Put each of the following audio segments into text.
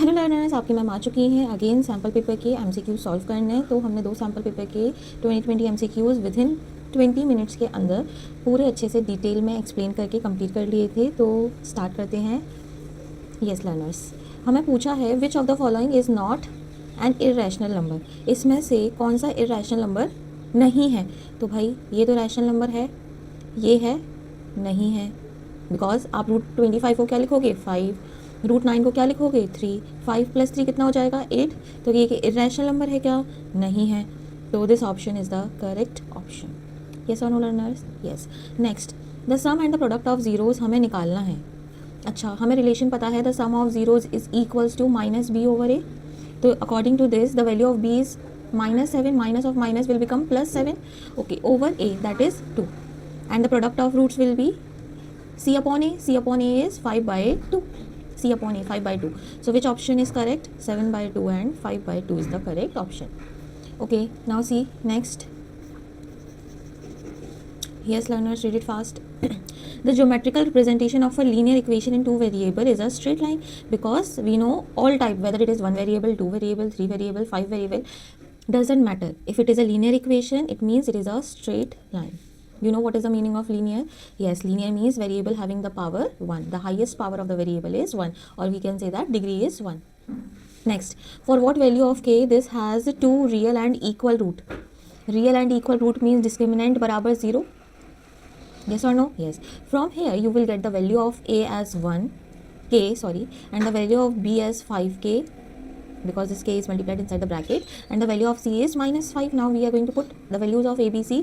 Hello learners, आपकी ma'am आ चुकी हैं अगेन सैम्पल पेपर के एमसीक्यू सॉल्व करने हैं। तो हमने 2 सैम्पल पेपर के 2020 एमसीक्यूज़ विदिन 20 मिनट्स के अंदर पूरे अच्छे से डिटेल में एक्सप्लेन करके कंप्लीट कर लिए थे। तो स्टार्ट करते हैं। यस लर्नर्स, हमें पूछा है which of the following is not an irrational number. इसमें से कौन सा इरेशनल नंबर नहीं है? तो भाई ये तो रैशनल नंबर है, ये है नहीं है। बिकॉज आप √25 को क्या लिखोगे 5, √9 को क्या लिखोगे 3, 5 + 3 कितना हो जाएगा 8। तो ये कि इरेशनल नंबर है क्या? नहीं है। तो this option is the correct option. Yes और no learners? Yes. Next, the sum and the product of zeros हमें निकालना है। अच्छा, हमें रिलेशन पता है the sum of zeros is equals to -b/a। तो according to this the value of b is -7, minus of minus will become +7, okay, over a that is 2, and the product of roots will be c upon a. c upon a is 5/2. c upon a 5/2. So which option is correct? 7/2 and 5/2 is the correct option. Okay, now see next. Yes learners, read it fast. The geometrical representation of a linear equation in 2 variable is a straight line, because we know all type, whether it is 1 variable, 2 variable, 3 variable, 5 variable, doesn't matter. If it is a linear equation, it means it is a straight line. You know what is the meaning of linear? Yes, linear means variable having the power 1. The highest power of the variable is 1, or we can say that degree is 1. Next, for what value of k this has 2 real and equal root? Real and equal root means discriminant बराबर 0. Yes or no? Yes. From here you will get the value of a as 1 k, sorry, and the value of b as 5k, because this k is multiplied inside the bracket, and the value of c is -5. Now we are going to put the values of a, b, c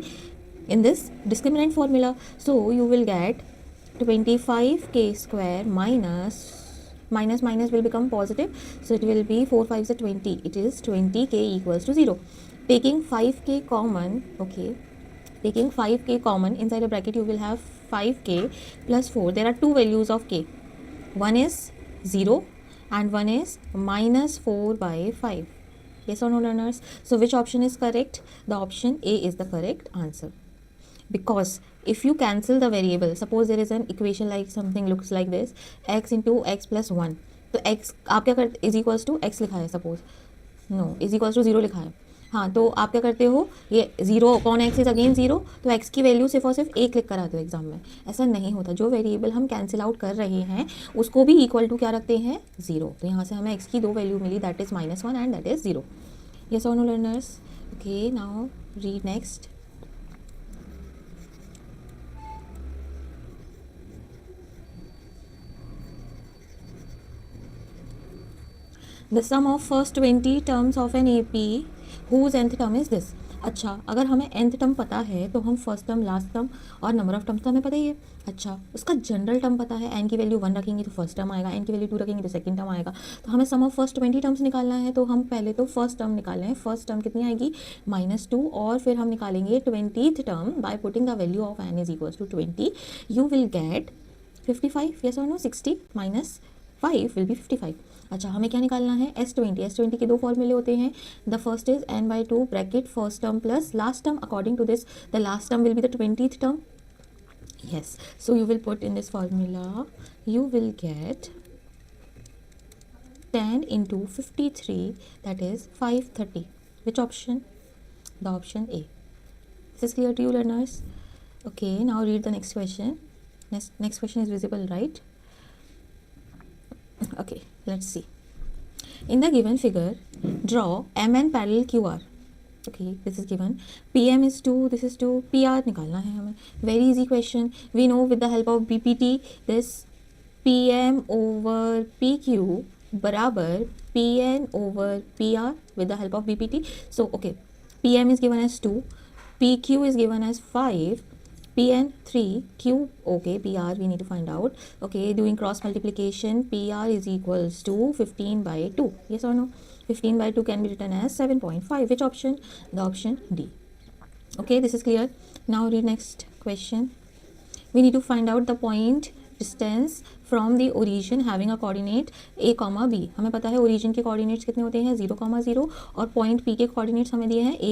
in this discriminant formula. So you will get 25k square minus minus will become positive, so it will be 4 5 is 20. It is 20k equals to 0. Taking 5k common, okay, taking 5k common inside the bracket, you will have 5k plus 4. There are two values of k. One is 0 and one is -4/5. Yes or no learners? So which option is correct? The option A is the correct answer. Because if you cancel the variable, suppose there is an equation like something looks like this, x into x plus 1, तो x आप क्या करते is equals to x लिखा है, suppose no is equals to 0 लिखा है, हाँ, तो आप क्या करते हो, ये 0 अपॉन x इज अगेन 0, तो x की वैल्यू सिर्फ और सिर्फ एक लिख कर आते हो एग्जाम में। ऐसा नहीं होता, जो वेरिएबल हम कैंसिल आउट कर रहे हैं उसको भी इक्वल टू क्या रखते हैं 0। तो यहाँ से हमें x की 2 वैल्यू मिली, that is -1 and that is 0। Yes और no learners? Okay, now read next. The sum of first 20 terms of an AP whose nth term is this. अच्छा, अगर हमें nth टर्म पता है तो हम फर्स्ट टर्म, लास्ट टर्म और number of terms तो हमें पता ही है। अच्छा, उसका जनरल टर्म पता है, n की वैल्यू 1 रखेंगे तो फर्स्ट टर्म आएगा, n की वैल्यू 2 रखेंगे तो सेकंड टर्म आएगा। तो हमें सम ऑफ फर्स्ट 20 टर्म्स निकालना है, तो हम पहले तो फर्स्ट टर्म निकाल रहे हैं। फर्स्ट टर्म कितनी आएगी -2, और फिर हम निकालेंगे 20th term by putting the value of n is equals to 20। You will get 55। Yes और नो? 60 minus 5 will be 55। अच्छा, हमें क्या निकालना है S20 के 2 फॉर्मूले होते हैं। The first is n/2 bracket first term plus last term. According to this the last term will be the 20th term. yes, so you will put in this formula, you will get 10 into 53, that is 530. Which option? The option A. This is clear to you learners? Okay, now read the next question. Next question is visible, right? Okay, let's see. In the given figure, draw MN parallel QR. Okay, this is given. PM is 2, this is 2. PR निकालना है हमें. Very easy question. We know with the help of BPT, this PM over PQ बराबर PN over PR with the help of BPT. So, okay, PM is given as 2, PQ is given as 5, PN 3, Q, okay, PR we need to find out. Okay, doing cross multiplication, PR is equals to 15/2. Yes or no? 15/2 can be written as 7.5. Which option? The option D. Okay, this is clear. Now read next question. We need to find out the point distance from the origin having a coordinate a, b. हमें पता है origin के coordinates कितने होते हैं 0, 0, और point P के coordinates हमें दिए हैं a,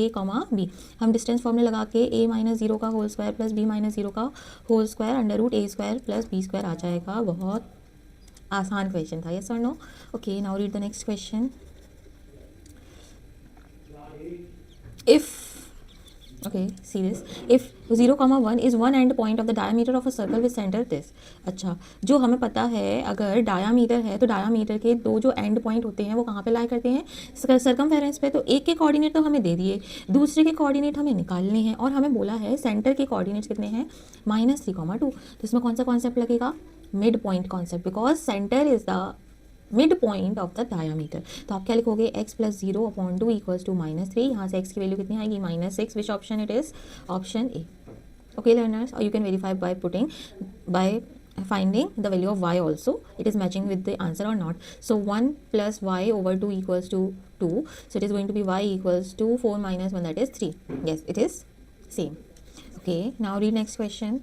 b. हम distance formula लगा के a - 0 का होल स्क्वायर प्लस b - 0 का whole square under root a² plus b² आ जाएगा। बहुत आसान क्वेश्चन था, यस और no? Okay, now read the next question. If okay, see this. If 0, 1 is one end point of the diameter of a circle with center this. अच्छा, जो हमें पता है अगर डायामीटर है तो डायामीटर के दो जो एंड पॉइंट होते हैं वो कहाँ पे लाई करते हैं? सर्कमफेरेंस पे. तो एक के कोऑर्डिनेट तो हमें दे दिए, दूसरे के कोऑर्डिनेट हमें निकालने हैं और हमें बोला है सेंटर के कोऑर्डिनेट्स कितने हैं? -3, 2. तो इसमें कौन सा कॉन्सेप्ट लगेगा? Mid point concept, because centre is the mid point of the diameter. तो आप क्या लिखोगे? x + 0/2 = -3. यहाँ से x की वैल्यू कितनी आएगी? -6. Which option it is? Option A. Okay learners, or you can verify by finding the value of y also, it is matching with the answer or not. So 1 + y/2 = 2, so it is going to be y = 4 - 1, that is 3. Yes, it is same. Okay, now read next question.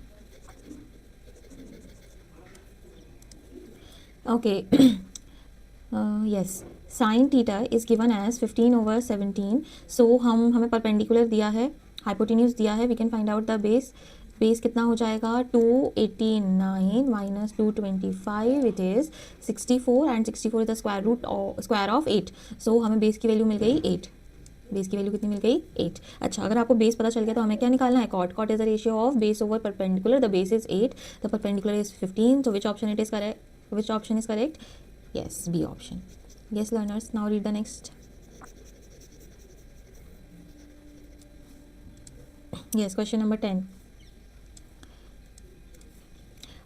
Okay. Yes, sin theta is given as 15/17. So हमें perpendicular दिया है, hypotenuse दिया है. We can find out the base. Base कितना हो जाएगा? 289 - 225, it is 64 and 64 is the square of 8. So हमें base की वैल्यू मिल गई 8. बेस की वैल्यू कितनी मिल गई? 8. अच्छा, अगर आपको बेस पता चल गया तो हमें क्या निकालना है? Cot. Cot is the ratio of base over perpendicular. The base is 8, the perpendicular is 15. So which option it is correct? Which option is correct? Yes, B option. Yes learners, now read the next. Yes, question number 10.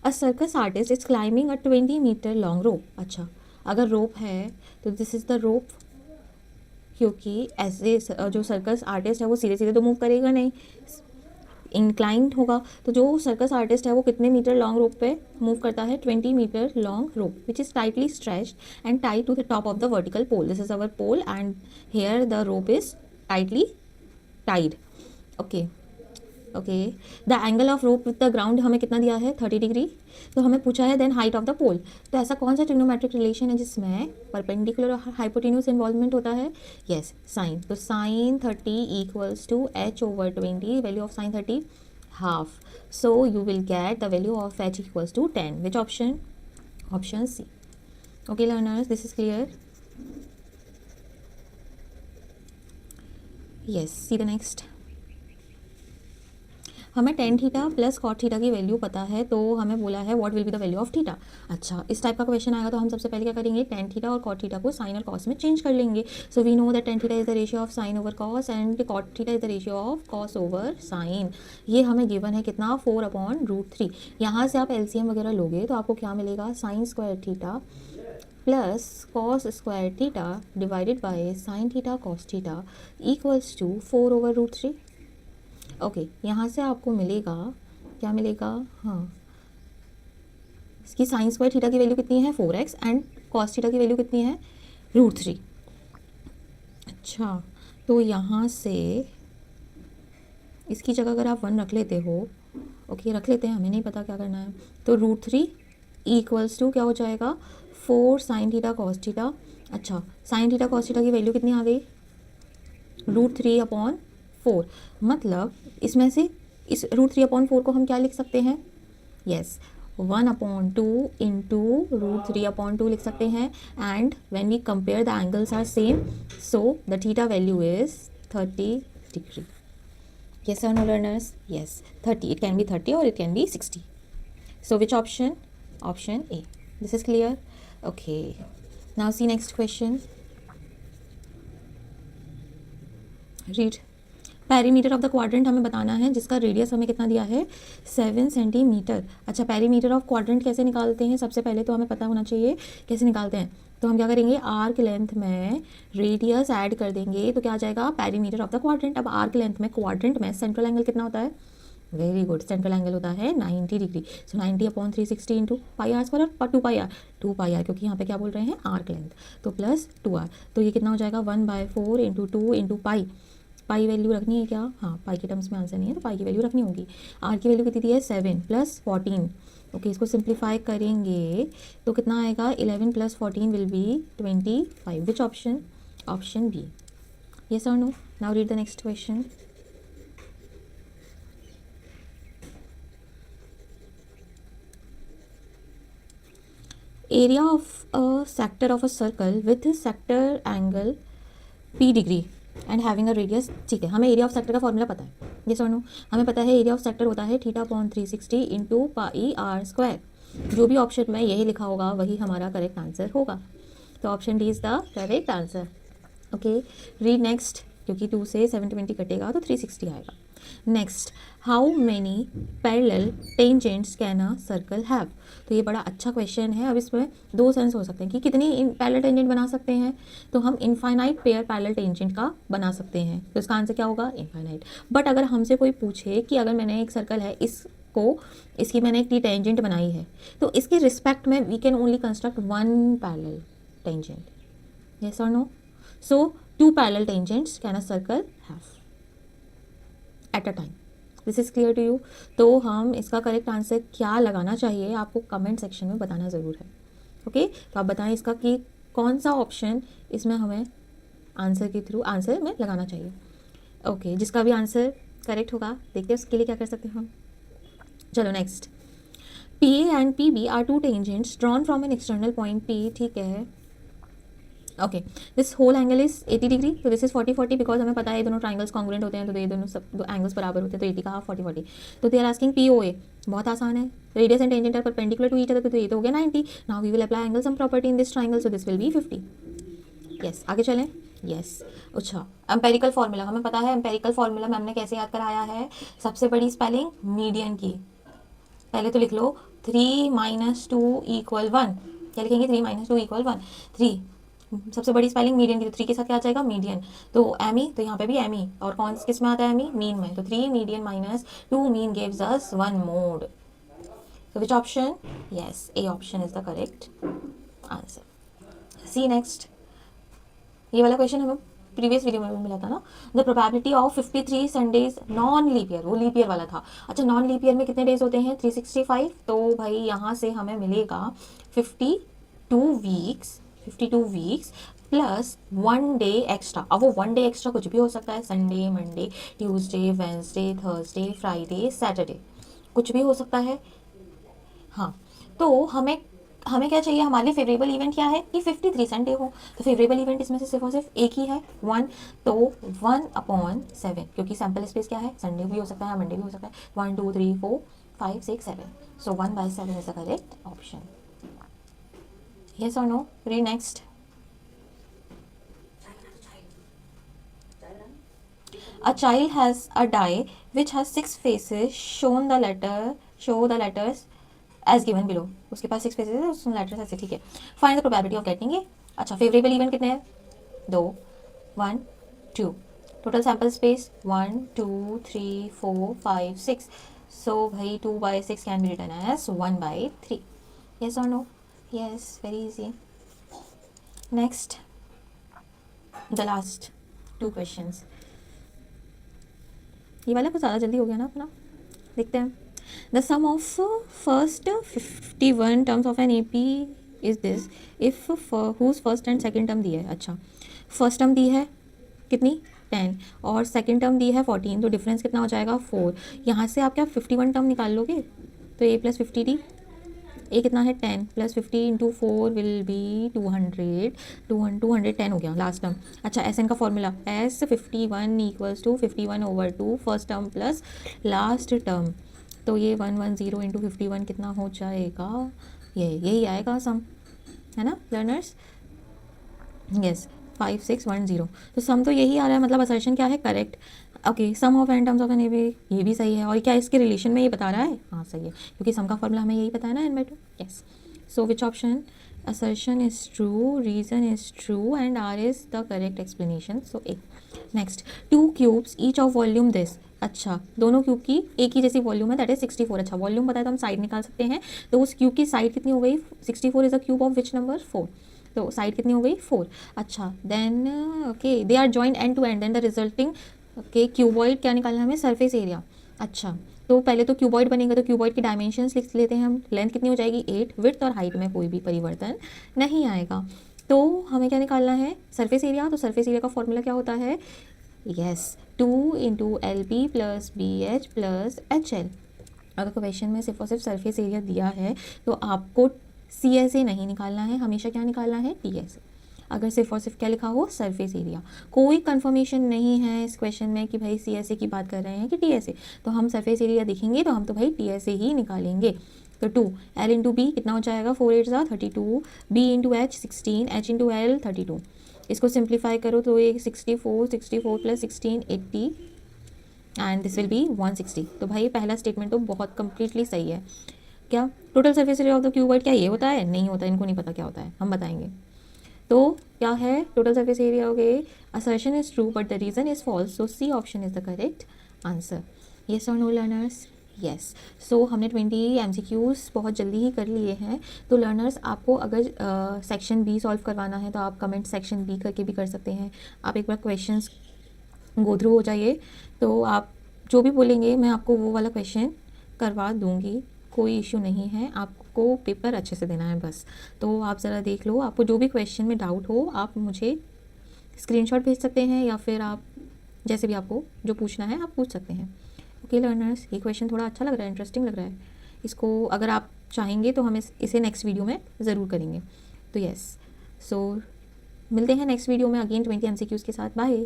A circus artist is climbing a 20-meter long rope. अच्छा, अगर रोप है तो this is the rope, क्योंकि ऐसे जो circus artist है वो सीधे सीधे तो मूव करेगा नहीं, इंक्लाइंड होगा. तो जो सर्कस आर्टिस्ट है वो कितने मीटर लॉन्ग रोप पे मूव करता है? 20 metre long rope, which is tightly stretched and tied to the top of the vertical pole. This is our pole and here the rope is tightly tied. Okay okay. The angle of rope with the ground हमें कितना दिया है? 30 degree. तो हमें पूछा है then height of the पोल. तो ऐसा कौन सा ट्रिग्नोमेट्रिक रिलेशन है जिसमें परपेंडिकुलर और हाइपोटेन्यूज इन्वॉल्वमेंट होता है? Yes, sine. तो sin 30 = h/20. Value of sin 30 half. So you will get the value of h = 10. Which option? Option C. Okay learners, this is clear? Yes, see the next. हमें tan theta plus cot theta की value पता है, तो हमें बोला है what will be the value of theta. अच्छा, इस टाइप का क्वेश्चन आएगा तो हम सबसे पहले क्या करेंगे? tan थीटा और cot थीटा को साइन और cos में चेंज कर लेंगे. So we know that tan theta is the ratio of sine over cos and cot theta is the ratio of cos over sine. ये हमें गिवन है कितना? 4/√3. यहाँ से आप एलसीएम वगैरह लोगे तो आपको क्या मिलेगा? sin square theta plus cos square theta divided by sin theta cos theta equals to 4/√3. Okay, यहाँ से आपको मिलेगा, क्या मिलेगा? हाँ, इसकी साइन स्क्वायर थीटा की वैल्यू कितनी है? 4x एंड कॉस थीटा की वैल्यू कितनी है? √3. अच्छा, तो यहाँ से इसकी जगह अगर आप 1 रख लेते हो, ओके रख लेते हैं, हमें नहीं पता क्या करना है, तो √3 इक्वल्स टू क्या हो जाएगा? 4 sin थीटा cos थीटा. अच्छा, sin थीटा cos थीटा की वैल्यू कितनी आ गई? √3/4. मतलब इसमें से इस √3/4 को हम क्या लिख सकते हैं? यस, 1/2 इंटू √3/2 लिख सकते हैं. And when we compare the angles are same, so the theta value is 30 degree. Yes or no learners? Yes, 30. It can be 30 or it can be 60. So which option? Option A. This is clear? Okay. Now see next question. Read. Perimeter of the quadrant हमें बताना है जिसका radius हमें कितना दिया है? 7 centimetre. अच्छा, perimeter of quadrant कैसे निकालते हैं? सबसे पहले तो हमें पता होना चाहिए कैसे निकालते हैं. तो हम क्या करेंगे? आर्क लेंथ में रेडियस ऐड कर देंगे तो क्या आ जाएगा? Perimeter of the quadrant. अब आर्क लेंथ में क्वाड्रेंट में सेंट्रल एंगल कितना होता है? वेरी गुड, सेंट्रल एंगल होता है 90 degree. So 90/360 into pi r square और 2 पाई आर क्योंकि यहाँ पे क्या बोल रहे हैं? Arc length. तो प्लस 2r. तो ये कितना हो जाएगा? 1/4 into 2 into pi. Pi value रखनी है क्या? हाँ, पाई के टर्म्स में आंसर नहीं है तो पाई की वैल्यू रखनी होगी. आर की वैल्यू कितनी दी है? 7 + 14. ओके, इसको सिंप्लीफाई करेंगे तो कितना आएगा? 11 + 14 will be 25. Which option? Option B. Yes और no? Now read the next question. Area of a sector of a circle with sector angle p degree and having a radius, ठीक है, हमें area of sector का formula पता है, ये सुनो, हमें पता है एरिया ऑफ सेक्टर होता है θ/360 इंटू पाई आर स्क्वायर। जो भी ऑप्शन में यही लिखा होगा वही हमारा करेक्ट आंसर होगा, तो option D is the correct answer. Okay, read next, क्योंकि 2 से 720 कटेगा तो 360 आएगा। Next, how many parallel tangents can a circle have. तो ये बड़ा अच्छा क्वेश्चन है। अब इसमें दो सेंस हो सकते हैं कि कितनी पैरेलल टेंजेंट बना सकते हैं, तो हम इनफाइनाइट पेयर पैरेलल टेंजेंट का बना सकते हैं, तो इसका आंसर क्या होगा, इनफाइनाइट। बट अगर हमसे कोई पूछे कि अगर मैंने एक सर्कल है, इसकी मैंने एक टेंजेंट बनाई है, तो इसके रिस्पेक्ट में we can only construct one parallel tangent, yes or no? So 2 parallel tangents can a circle have at a time. This is clear to you? तो हम इसका करेक्ट आंसर क्या लगाना चाहिए आपको कमेंट सेक्शन में बताना ज़रूर है। ओके, तो आप बताएं इसका कि कौन सा ऑप्शन इसमें हमें आंसर के थ्रू आंसर में लगाना चाहिए। ओके, जिसका भी आंसर करेक्ट होगा, देखते हैं उसके लिए क्या कर सकते हैं हम। चलो next, P A and P B are 2 tangents drawn from an external point P, ठीक है। Okay, this whole angle is 80 degree, तो दिस इज 40-40, बिकॉज हमें पता है ये दोनों ट्राइंगल्स कॉन्ग्रुएंट होते हैं, तो ये दोनों सब दो एंगल्स बराबर होते हैं, तो 80 का हाफ 40-40। तो they are asking P O A, बहुत आसान है, radius and tangent are perpendicular to each other, तो ये तो हो गया 90। Now we will apply angle sum property in this triangle, so this will be 50। Yes, आगे चलें। यस, अच्छा, एम्पेरिकल फार्मूला हमें पता है, एम्पेरिकल फार्मूला मैम ने कैसे याद कराया है, सबसे बड़ी स्पेलिंग मीडियन की, पहले तो लिख लो 3 - 2 = 1, क्या लिखेंगे, 3 - 2 = 1, 3 सबसे बड़ी स्पेलिंग मीडियन की, तो 3 के साथ क्या आ जाएगा, मीडियन, तो एमी, तो यहाँ पे भी एमी, और कौन किस में आता है एमी, मीन में, तो 3 median - 2 mean gives us 1 mode, so which option, yes, A option is the correct answer. See next, ये वाला क्वेश्चन हमें प्रीवियस वीडियो में भी मिला था ना, the probability of 53 Sundays non leap year, वो लीप ईयर वाला था। अच्छा, नॉन लीप ईयर में कितने डेज होते हैं, 365, तो भाई यहाँ से हमें मिलेगा 52 वीक्स प्लस 1 डे एक्स्ट्रा। अब वो 1 डे एक्स्ट्रा कुछ भी हो सकता है, Sunday, Monday, Tuesday, Wednesday, Thursday, Friday, Saturday, कुछ भी हो सकता है। हाँ, तो हमें क्या चाहिए, हमारे लिए फेवरेबल इवेंट क्या है कि 53 संडे हो, तो फेवरेबल इवेंट इसमें से सिर्फ और सिर्फ एक ही है, 1, तो 1/7, क्योंकि सैम्पल स्पेस क्या है, संडे भी हो सकता है, मंडे भी हो सकता है, 1 2 3 4 5 6 7, so 1/7 is the correct option. Yes और no, read next. A child has a die which has 6 faces, show the letters as given below. उसके पास 6 faces है, उसमें letters ऐसे, ठीक है। Find the probability of getting it. अच्छा, favorable event कितने हैं, 2, 1 2, total sample space 1 2 3 4 5 6, so भाई 2/6 can be written as 1/3. Yes or no? Yes, very easy. Next, the last 2 questions. ये वाला कुछ ज़्यादा जल्दी हो गया ना अपना, देखते हैं। The sum of first 51 terms of N A P is this if whose first and second term दी है। अच्छा, फर्स्ट टर्म दी है कितनी, 10, और सेकेंड टर्म दी है 14, तो डिफरेंस कितना हो जाएगा, 4। यहाँ से आप क्या 51 टर्म निकाल लोगे, तो a + 50t, ए कितना है 10 + 50 × 4 विल बी 200, 210 हो गया लास्ट टर्म। अच्छा, एस एन का formula, S51 = 51/2 first term plus last term, तो ये 110 × 51 कितना हो जाएगा, यही आएगा सम, है ना लर्नर्स, यस 5610, तो सम तो यही आ रहा है, मतलब असर्शन क्या है, correct. Okay, sum of n terms of N A, ये भी सही है, और क्या इसके रिलेशन में ये बता रहा है, हाँ सही है, क्योंकि सम का फॉर्मूला हमें यही पता है ना, n/2, yes. So which option, assertion is true, reason is true, and R is the correct explanation, so A. Next, 2 cubes each of volume this. अच्छा, दोनों क्यूब की एक ही जैसी वॉल्यूम है, दैट इज 64। अच्छा, वॉल्यूम पता है तो हम साइड निकाल सकते हैं, तो उस क्यूब की साइड कितनी हो गई, 64 is a cube of which number, 4, तो साइड कितनी हो गई, 4। अच्छा, then okay, they are joint end to end, then the resulting okay cuboid क्या निकालना है हमें, सरफेस एरिया। अच्छा, तो पहले तो क्यूबॉइड बनेगा, तो क्यूबॉइड की डायमेंशंस लिख लेते हैं हम, लेंथ कितनी हो जाएगी 8, विड्थ और हाइट में कोई भी परिवर्तन नहीं आएगा, तो हमें क्या निकालना है, सरफेस एरिया। तो सरफेस एरिया का फॉर्मूला क्या होता है, यस 2 × LP + BH + HL। अगर क्वेश्चन में सिर्फ और सिर्फ सरफेस एरिया दिया है, तो आपको CSA नहीं निकालना है, हमेशा क्या निकालना है, TSA। अगर सिर्फ और सिर्फ क्या लिखा हो, सरफेस एरिया, कोई कंफर्मेशन नहीं है इस क्वेश्चन में कि भाई CSA की बात कर रहे हैं कि TSA, तो हम सरफेस एरिया दिखेंगे तो हम तो भाई TSA ही निकालेंगे। तो 2 L इंटू बी कितना हो जाएगा, 4 8 32, B into H 16, H into L 32। इसको सिंप्लीफाई करो तो ये 64 plus 16 80 and this will B 160। तो भाई पहला स्टेटमेंट तो बहुत कंप्लीटली सही है। क्या total surface area of the cuboid क्या ये होता है, नहीं होता, इनको नहीं पता क्या होता है, हम बताएंगे। तो क्या है, टोटल सरफेस एरिया हो गए, assertion is true but the reason is false, so C option is the correct answer. Yes और नो लर्नर्स, येस। सो हमने 20 MCQs बहुत जल्दी ही कर लिए हैं। तो लर्नर्स आपको अगर सेक्शन बी सॉल्व करवाना है तो आप कमेंट सेक्शन बी करके भी कर सकते हैं। आप एक बार क्वेश्चंस गो थ्रू हो जाइए, तो आप जो भी बोलेंगे मैं आपको वो वाला क्वेश्चन करवा दूंगी, कोई इशू नहीं है। आपको पेपर अच्छे से देना है बस। तो आप ज़रा देख लो, आपको जो भी क्वेश्चन में डाउट हो आप मुझे स्क्रीनशॉट भेज सकते हैं, या फिर आप जैसे भी आपको जो पूछना है आप पूछ सकते हैं। ओके लर्नर्स, ये क्वेश्चन थोड़ा अच्छा लग रहा है, इंटरेस्टिंग लग रहा है। इसको अगर आप चाहेंगे तो हम इसे नेक्स्ट वीडियो में ज़रूर करेंगे। तो यस, सो मिलते हैं नेक्स्ट वीडियो में अगेन 20 MCQs के साथ। बाय।